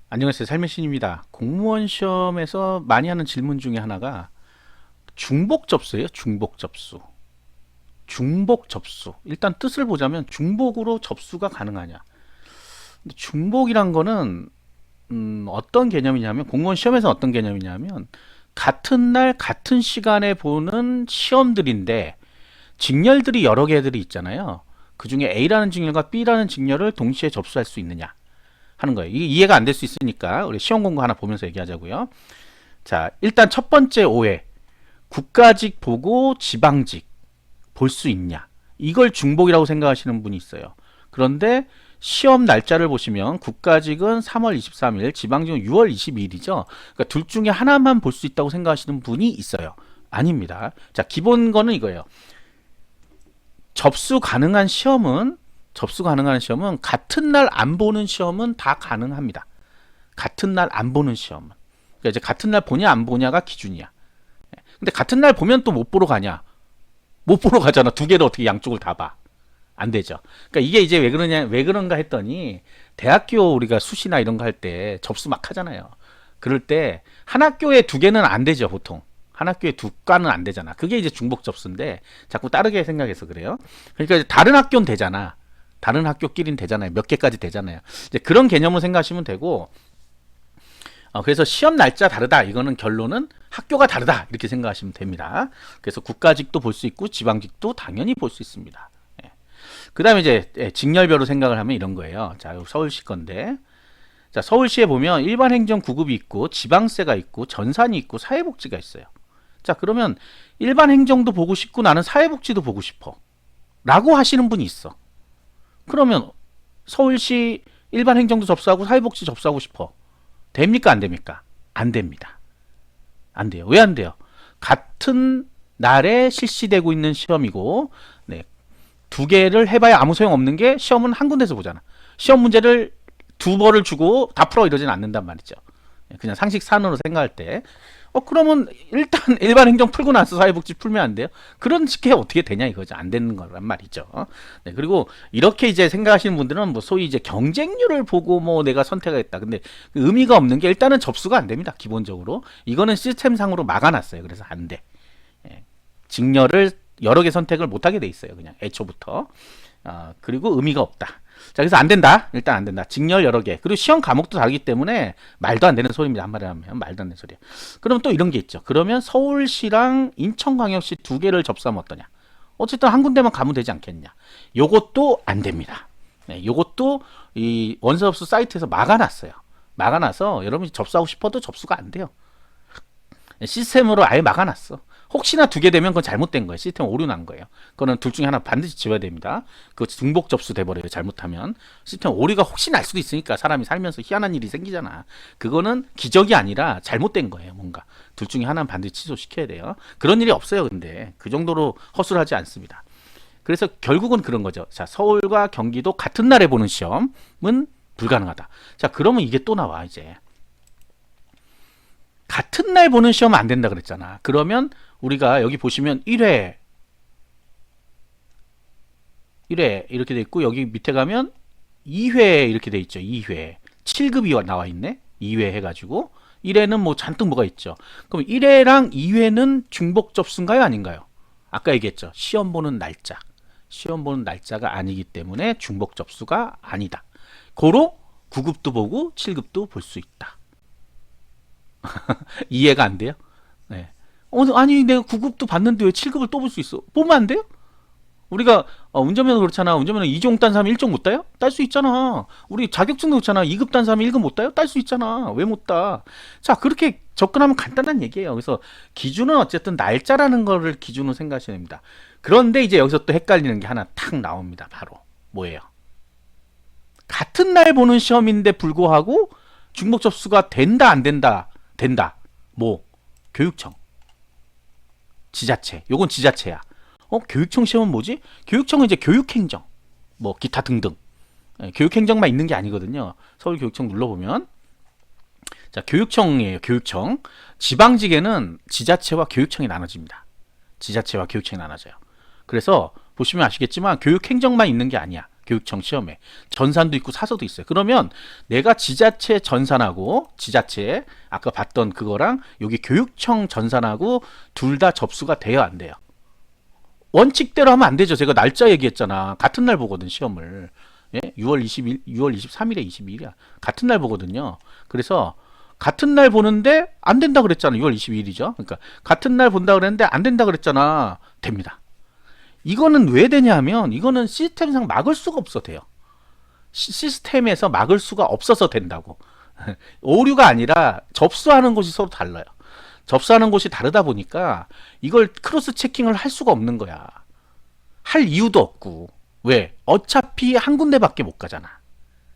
안녕하세요. 삶의 신입니다. 공무원 시험에서 많이 하는 질문 중에 하나가 중복 접수예요. 중복 접수. 중복 접수. 일단 뜻을 보자면 중복으로 접수가 가능하냐. 근데 중복이란 거는 어떤 개념이냐면 공무원 시험에서 어떤 개념이냐면 같은 날 같은 시간에 보는 시험들인데 직렬들이 여러 개들이 있잖아요. 그 중에 A라는 직렬과 B라는 직렬을 동시에 접수할 수 있느냐 하는 거예요. 이게 이해가 안 될 수 있으니까 우리 시험 공부 하나 보면서 얘기하자고요. 자, 일단 첫 번째 오해. 국가직 보고 지방직 볼 수 있냐? 이걸 중복이라고 생각하시는 분이 있어요. 그런데 시험 날짜를 보시면 국가직은 3월 23일, 지방직은 6월 22일이죠. 그러니까 둘 중에 하나만 볼 수 있다고 생각하시는 분이 있어요. 아닙니다. 자, 기본 거는 이거예요. 접수 가능한 시험은 같은 날 안 보는 시험은 다 가능합니다. 같은 날 안 보는 시험은. 그러니까 이제 같은 날 보냐 안 보냐가 기준이야. 근데 같은 날 보면 또 못 보러 가냐? 못 보러 가잖아. 두 개를 어떻게 양쪽을 다 봐? 안 되죠. 그러니까 이게 이제 왜 그런가 했더니 대학교 우리가 수시나 이런 거 할 때 접수 막 하잖아요. 그럴 때 한 학교에 두 개는 안 되죠, 보통. 한 학교에 두 과는 안 되잖아. 그게 이제 중복 접수인데 자꾸 다르게 생각해서 그래요. 그러니까 이제 다른 학교는 되잖아. 다른 학교끼리는 되잖아요. 몇 개까지 되잖아요. 이제 그런 개념으로 생각하시면 되고, 그래서 시험 날짜 다르다. 이거는 결론은 학교가 다르다. 이렇게 생각하시면 됩니다. 그래서 국가직도 볼 수 있고 지방직도 당연히 볼 수 있습니다. 예. 그 다음에 이제 직렬별로 생각을 하면 이런 거예요. 자, 서울시 건데. 자, 서울시에 보면 일반 행정 9급이 있고 지방세가 있고 전산이 있고 사회복지가 있어요. 자, 그러면 일반 행정도 보고 싶고 나는 사회복지도 보고 싶어. 라고 하시는 분이 있어. 그러면 서울시 일반 행정도 접수하고 사회복지 접수하고 싶어. 됩니까? 안 됩니까? 안 됩니다. 안 돼요. 왜 안 돼요? 같은 날에 실시되고 있는 시험이고, 네, 두 개를 해봐야 아무 소용 없는 게 시험은 한 군데서 보잖아. 시험 문제를 두 벌을 주고 다 풀어 이러진 않는단 말이죠. 그냥 상식산으로 생각할 때. 그러면 일단 일반 행정 풀고 나서 사회복지 풀면 안 돼요? 그런 게 어떻게 되냐 이거죠. 안 되는 거란 말이죠. 네, 그리고 이렇게 이제 생각하시는 분들은 뭐 소위 이제 경쟁률을 보고 뭐 내가 선택하겠다. 근데 그 의미가 없는 게 일단은 접수가 안 됩니다. 기본적으로. 이거는 시스템상으로 막아놨어요. 그래서 안 돼. 예. 직렬을 여러 개 선택을 못하게 돼 있어요. 그냥 애초부터. 그리고 의미가 없다. 자, 그래서 안 된다. 일단 안 된다. 직렬 여러 개. 그리고 시험 과목도 다르기 때문에 말도 안 되는 소리입니다. 한마디로 하면 말도 안 되는 소리야. 그럼 또 이런 게 있죠. 그러면 서울시랑 인천광역시 두 개를 접수하면 어떠냐? 어쨌든 한 군데만 가면 되지 않겠냐? 요것도 안 됩니다. 네, 요것도 이 원서접수 사이트에서 막아놨어요. 막아놔서 여러분이 접수하고 싶어도 접수가 안 돼요. 시스템으로 아예 막아놨어. 혹시나 두 개 되면 그건 잘못된 거예요. 시스템 오류 난 거예요. 그거는 둘 중에 하나 반드시 지워야 됩니다. 그거 중복 접수 돼버려요. 잘못하면. 시스템 오류가 혹시 날 수도 있으니까 사람이 살면서 희한한 일이 생기잖아. 그거는 기적이 아니라 잘못된 거예요. 뭔가. 둘 중에 하나는 반드시 취소시켜야 돼요. 그런 일이 없어요. 근데 그 정도로 허술하지 않습니다. 그래서 결국은 그런 거죠. 자, 서울과 경기도 같은 날에 보는 시험은 불가능하다. 자, 그러면 이게 또 나와 이제. 같은 날 보는 시험은 안 된다 그랬잖아. 그러면 우리가 여기 보시면 1회 이렇게 돼 있고 여기 밑에 가면 2회 이렇게 돼 있죠. 2회 7급이 나와 있네. 2회 해가지고 1회는 뭐 잔뜩 뭐가 있죠. 그럼 1회랑 2회는 중복 접수인가요? 아닌가요? 아까 얘기했죠. 시험 보는 날짜가 아니기 때문에 중복 접수가 아니다. 고로 9급도 보고 7급도 볼 수 있다. 이해가 안 돼요? 네. 아니 내가 9급도 봤는데 왜 7급을 또 볼 수 있어? 보면 안 돼요? 우리가 운전면허 그렇잖아. 운전면허 2종 딴 사람이 1종 못 따요? 딸 수 있잖아. 우리 자격증도 그렇잖아. 2급 딴 사람이 1급 못 따요? 딸 수 있잖아. 왜 못 따? 자, 그렇게 접근하면 간단한 얘기예요. 그래서 기준은 어쨌든 날짜라는 거를 기준으로 생각하셔야 됩니다. 그런데 이제 여기서 또 헷갈리는 게 하나 탁 나옵니다. 바로 뭐예요? 같은 날 보는 시험인데 불구하고 중복 접수가 된다 안 된다? 된다. 뭐 교육청, 지자체. 요건 지자체야. 교육청 시험은 뭐지? 교육청은 이제 교육행정, 뭐 기타 등등. 교육행정만 있는 게 아니거든요. 서울교육청 눌러보면 자, 교육청이에요. 교육청. 지방직에는 지자체와 교육청이 나눠집니다. 지자체와 교육청이 나눠져요. 그래서 보시면 아시겠지만 교육행정만 있는 게 아니야. 교육청 시험에. 전산도 있고 사서도 있어요. 그러면 내가 지자체 전산하고 지자체 아까 봤던 그거랑 여기 교육청 전산하고 둘 다 접수가 돼요, 안 돼요? 원칙대로 하면 안 되죠. 제가 날짜 얘기했잖아. 같은 날 보거든, 시험을. 예? 6월 20일, 6월 23일에 22일이야. 같은 날 보거든요. 그래서 같은 날 보는데 안 된다 그랬잖아. 6월 22일이죠. 그러니까 같은 날 본다 그랬는데 안 된다 그랬잖아. 됩니다. 이거는 왜 되냐면 이거는 시스템상 막을 수가 없어 돼요. 시스템에서 막을 수가 없어서 된다고. 오류가 아니라 접수하는 곳이 서로 달라요. 접수하는 곳이 다르다 보니까 이걸 크로스 체킹을 할 수가 없는 거야. 할 이유도 없고. 왜? 어차피 한 군데밖에 못 가잖아.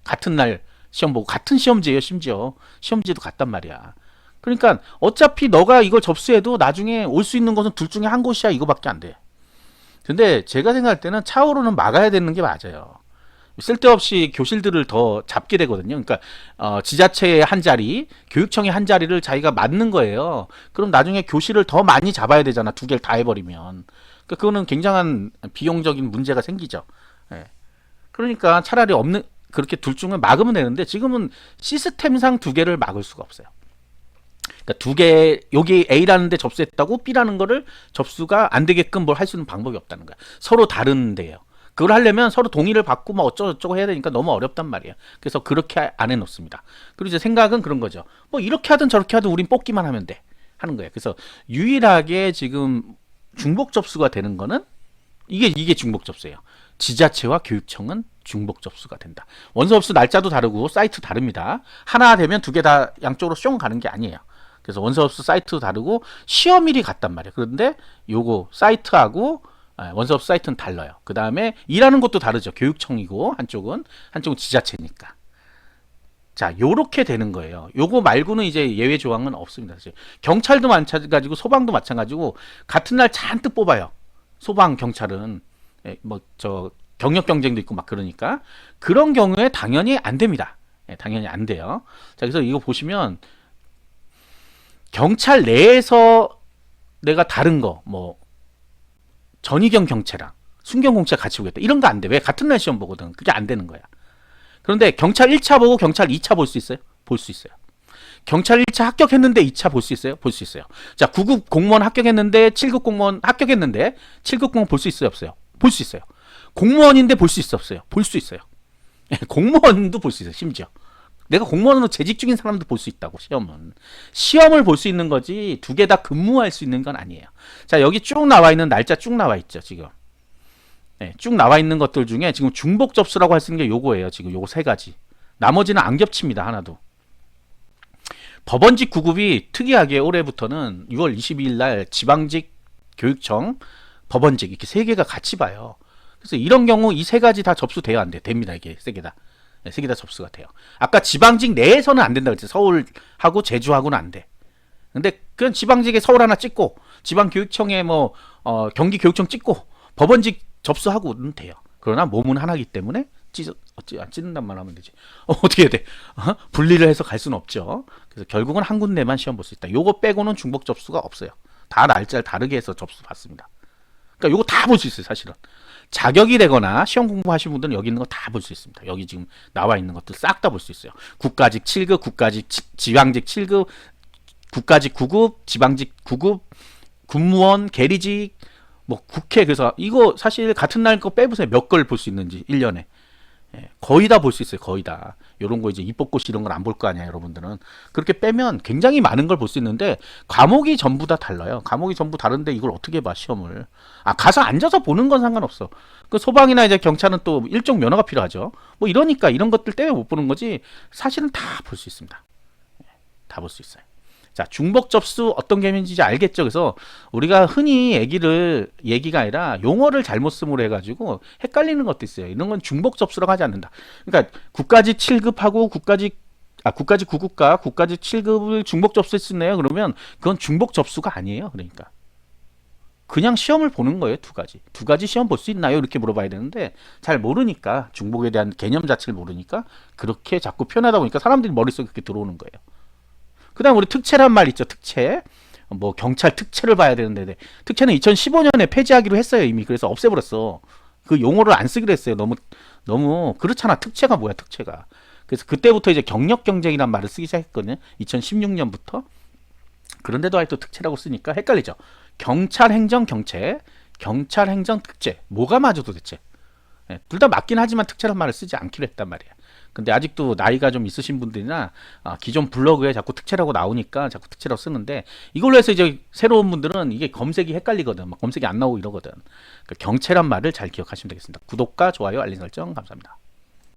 같은 날 시험 보고 같은 시험지예요. 심지어 시험지도 같단 말이야. 그러니까 어차피 너가 이걸 접수해도 나중에 올 수 있는 곳은 둘 중에 한 곳이야. 이거밖에 안 돼. 근데 제가 생각할 때는 차후로는 막아야 되는 게 맞아요. 쓸데없이 교실들을 더 잡게 되거든요. 그러니까 지자체의 한 자리, 교육청의 한 자리를 자기가 맡는 거예요. 그럼 나중에 교실을 더 많이 잡아야 되잖아. 두 개를 다 해버리면. 그러니까 그거는 굉장한 비용적인 문제가 생기죠. 예. 그러니까 차라리 없는 그렇게 둘 중에 막으면 되는데 지금은 시스템상 두 개를 막을 수가 없어요. 그러니까 두 개, 여기 A라는 데 접수했다고 B라는 거를 접수가 안 되게끔 뭘 할 수 있는 방법이 없다는 거야. 서로 다른데요. 그걸 하려면 서로 동의를 받고 막 어쩌고저쩌고 해야 되니까 너무 어렵단 말이에요. 그래서 그렇게 안 해놓습니다. 그리고 이제 생각은 그런 거죠. 뭐 이렇게 하든 저렇게 하든 우린 뽑기만 하면 돼. 하는 거예요. 그래서 유일하게 지금 중복 접수가 되는 거는 이게 중복 접수예요. 지자체와 교육청은 중복 접수가 된다. 원서 접수 날짜도 다르고 사이트 다릅니다. 하나 되면 두 개 다 양쪽으로 숑 가는 게 아니에요. 그래서 원서 접수 사이트도 다르고 시험일이 같단 말이에요. 그런데 요거 사이트하고 원서 접수 사이트는 달라요. 그 다음에 일하는 것도 다르죠. 교육청이고 한쪽은 지자체니까. 자, 요렇게 되는 거예요. 요거 말고는 이제 예외 조항은 없습니다. 사실. 경찰도 마찬가지고 소방도 마찬가지고 같은 날 잔뜩 뽑아요. 소방, 경찰은 뭐 저 경력 경쟁도 있고 막 그러니까 그런 경우에 당연히 안 됩니다. 당연히 안 돼요. 자, 그래서 이거 보시면 경찰 내에서 내가 다른 거 뭐 전희경 경찰랑 순경공채 같이 보겠다. 이런 거 안 돼. 왜? 같은 날 시험 보거든. 그게 안 되는 거야. 그런데 경찰 1차 보고 경찰 2차 볼 수 있어요? 볼 수 있어요. 경찰 1차 합격했는데 2차 볼 수 있어요? 볼 수 있어요. 자, 9급 공무원 합격했는데 7급 공무원 합격했는데 7급 공무원 볼 수 있어요? 없어요? 볼 수 있어요. 공무원인데 볼 수 있어? 없어요? 볼 수 있어요. 공무원도 볼 수 있어요. 심지어. 내가 공무원으로 재직 중인 사람도 볼 수 있다고. 시험을 볼 수 있는 거지 두 개 다 근무할 수 있는 건 아니에요. 자, 여기 쭉 나와 있는 날짜 쭉 나와 있죠. 지금 쭉 나와 있는 것들 중에 지금 중복 접수라고 할 수 있는 게 요거예요. 지금 요거 세 가지. 나머지는 안 겹칩니다. 하나도. 법원직 9급이 특이하게 올해부터는 6월 22일 날 지방직 교육청 법원직 이렇게 세 개가 같이 봐요. 그래서 이런 경우 이 세 가지 다 접수돼야 안 돼. 됩니다. 이게 세 개 다. 세 개 다 접수가 돼요. 아까 지방직 내에서는 안 된다고 했죠. 서울하고 제주하고는 안 돼. 근데 그건 지방직에 서울 하나 찍고 지방교육청에 뭐 경기교육청 찍고 법원직 접수하고는 돼요. 그러나 몸은 하나이기 때문에 찢는단 말 하면 되지. 어떻게 해야 돼? 분리를 해서 갈 수는 없죠. 그래서 결국은 한 군데만 시험 볼 수 있다. 요거 빼고는 중복 접수가 없어요. 다 날짜를 다르게 해서 접수 받습니다. 그러니까 요거 다 볼 수 있어요. 사실은. 자격이 되거나 시험 공부하신 분들은 여기 있는 거 다 볼 수 있습니다. 여기 지금 나와 있는 것들 싹 다 볼 수 있어요. 국가직 7급, 국가직 지방직 7급, 국가직 9급, 지방직 9급, 군무원, 계리직, 뭐 국회. 그래서 이거 사실 같은 날 거 빼보세요. 몇 걸 볼 수 있는지 1년에. 거의 다 볼 수 있어요. 거의 다. 요런 거 이제 입법고시 이런 건 안 볼 거 아니야, 여러분들은. 그렇게 빼면 굉장히 많은 걸 볼 수 있는데 과목이 전부 다 달라요. 과목이 전부 다른데 이걸 어떻게 봐, 시험을. 가서 앉아서 보는 건 상관없어. 그 소방이나 이제 경찰은 또 일종 면허가 필요하죠. 뭐 이러니까 이런 것들 때문에 못 보는 거지. 사실은 다 볼 수 있습니다. 다 볼 수 있어요. 자, 중복 접수 어떤 개념인지 알겠죠? 그래서 우리가 흔히 얘기가 아니라 용어를 잘못 쓰므로 해가지고 헷갈리는 것도 있어요. 이런 건 중복 접수라고 하지 않는다. 그러니까 국가직 7급하고 국가직 9급과 국가직 7급을 중복 접수했었네요. 그러면 그건 중복 접수가 아니에요. 그러니까 그냥 시험을 보는 거예요. 두 가지 시험 볼 수 있나요? 이렇게 물어봐야 되는데 잘 모르니까, 중복에 대한 개념 자체를 모르니까 그렇게 자꾸 표현하다 보니까 사람들이 머릿속에 그렇게 들어오는 거예요. 그 다음 우리 특채란 말 있죠. 특채. 뭐 경찰 특채를 봐야 되는데 특채는 2015년에 폐지하기로 했어요. 이미. 그래서 없애버렸어. 그 용어를 안 쓰기로 했어요. 너무 너무 그렇잖아. 특채가 뭐야, 특채가. 그래서 그때부터 이제 경력 경쟁이란 말을 쓰기 시작했거든요. 2016년부터. 그런데도 아직도 특채라고 쓰니까 헷갈리죠. 경찰 행정 경채, 경찰 행정 특채. 뭐가 맞아 도대체? 예, 둘 다 맞긴 하지만 특채란 말을 쓰지 않기로 했단 말이야. 근데 아직도 나이가 좀 있으신 분들이나 기존 블로그에 자꾸 특채라고 나오니까 자꾸 특채라고 쓰는데, 이걸로 해서 이제 새로운 분들은 이게 검색이 헷갈리거든. 막 검색이 안 나오고 이러거든. 그러니까 경채란 말을 잘 기억하시면 되겠습니다. 구독과 좋아요, 알림 설정 감사합니다.